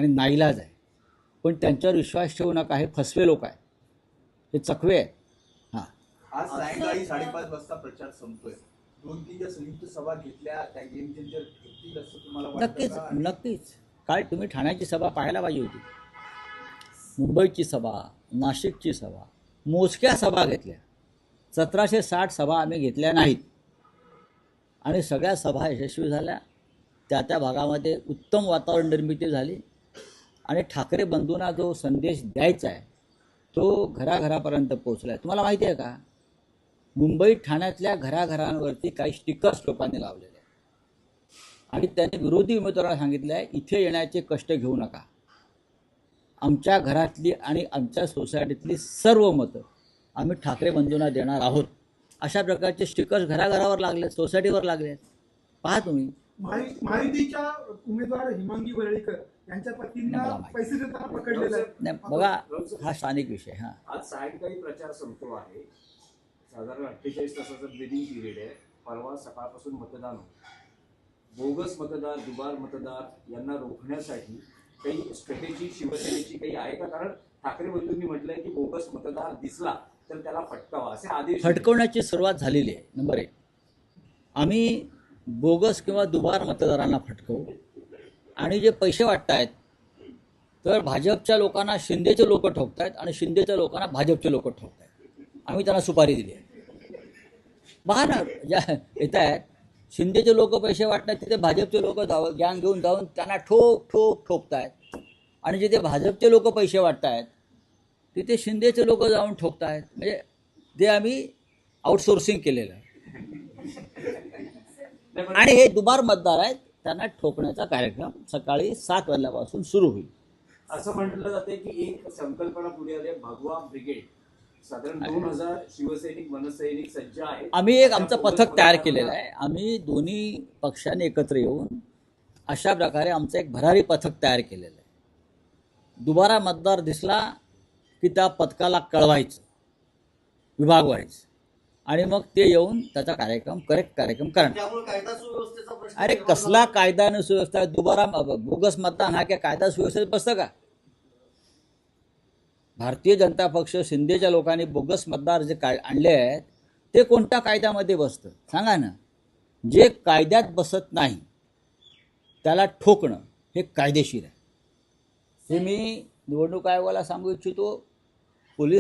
आणि नाईलाज आहे. पण त्यांच्यावर विश्वास ठेवू नका, हे फसवे लोक आहेत, हे चकवे आहेत. हां, आज सायंकाळी 5:30 वाजता प्रचार संपतोय. 2-3 ज्या संयुक्त सभा घेतल्या त्या गेम चेंजर घेतील असं तुम्हाला वाटतं नक्कीच का? नक्कीच. काल तुम्ही ठाण्याची सभा पाहायला पाहिजे होती, मुंबईची सभा, नाशिकची सभा, मोजक्या सभा घेतल्या. 1760 सभा आम्ही घेतल्या नाहीत आणि सगळ्या सभा यशस्वी झाल्या. त्या त्या भागामध्ये उत्तम वातावरण निर्मिती झाली आणि ठाकरे बंधूंना जो संदेश द्यायचा आहे तो घराघरापर्यंत पोहोचला आहे. तुम्हाला माहिती आहे का, मुंबईत ठाण्यातल्या घराघरांवरती काही स्टिकर्स लोकांनी लावलेले आहेत आणि त्यांनी विरोधी उमेदवारांना सांगितलं आहे, इथे येण्याचे कष्ट घेऊ नका, आमच्या घरातली आणि आमच्या सोसायटीतली सर्व मतं आम्ही ठाकरे बंधूंना देणार आहोत. अशा प्रकारचे स्टिकर्स घराघरावर लागले, सोसायटीवर लागले. पहा तुम्ही. महायुतीच्या उमेदवार हिमांगी वरळीकर यांच्या पत्नींना पैसे देताना पकडलेलं आहे. नाही बघा, हा स्थानिक विषय. हां, आज सायंकाळी प्रचार संपतो आहे. साधारण 48 तासाचा ब्रिदिंग पिरियड आहे. परवा सकाळपासून मतदान होतं. बोगस मतदार, दुबार मतदार यांना रोखण्यासाठी काही स्ट्रॅटेजी शिवसेनेची काही आहे का? कारण ठाकरे बंधूंनी म्हटलंय की बोगस मतदार दिसला तर त्याला फटकावा, असे आदेश फटकवण्याची सुरुवात झालेली आहे. नंबर 1, आम्ही बोगस किंवा दुबार मतदारांना फटकवू आणि जे पैसे वाटतायत तर भाजपच्या लोकांना शिंदेचे लोक ठोकतायत आणि शिंदेच्या लोकांना भाजपचे लोक ठोकतायत. आम्ही त्यांना सुपारी दिली आहे. पहा ना, ज्या येत आहेत शिंदेचे लोक पैसे वाटतात तिथे भाजपचे लोक गँग घेऊन जाऊन त्यांना ठोकतायत आणि जिथे भाजपचे लोक पैसे वाटतायत तिथे शिंदेचे लोक जाऊन ठोकतायत. म्हणजे ते आम्ही आउटसोर्सिंग केलेलं आहे आणि हे दुबार मतदार आहेत, त्यांना ठोकण्याचा कार्यक्रम सकाळी 7 वाजल्यापासून सुरू होईल. असं म्हटलं जाते की एक संकल्पना पुढे आली, भगवा ब्रिगेड. साधारण 2000 शिवसैनिक मनसैनिक सज्ज आहेत. आम्ही एक आमचं पथक तयार केलेलं आहे. आम्ही दोन्ही पक्षांनी एकत्र येऊन अशा प्रकारे आमचं एक भरारी पथक तयार केलेलं आहे. दुबारा मतदार दिसला की त्या पथकाला कळवायचं, विभागवायचं आणि मग ते येऊन त्याचा करेक्ट कार्यक्रम करणार. त्यामुळे कायदा सुव्यवस्थेचा प्रश्न अरे कसला कायदा आणि सुव्यवस्था? दुबारा बोगस मतदान हा काय कायदा सुव्यवस्थेत बसतं का? भारतीय जनता पक्ष, शिंदेच्या लोकांनी बोगस मतदार जे आणले आहेत ते कोणत्या कायद्यामध्ये बसतं सांगा ना? जे कायद्यात बसत नाही त्याला ठोकणं हे कायदेशीर आहे. हे मी निवडणूक आयोगाला सांगू इच्छितो, पोलीस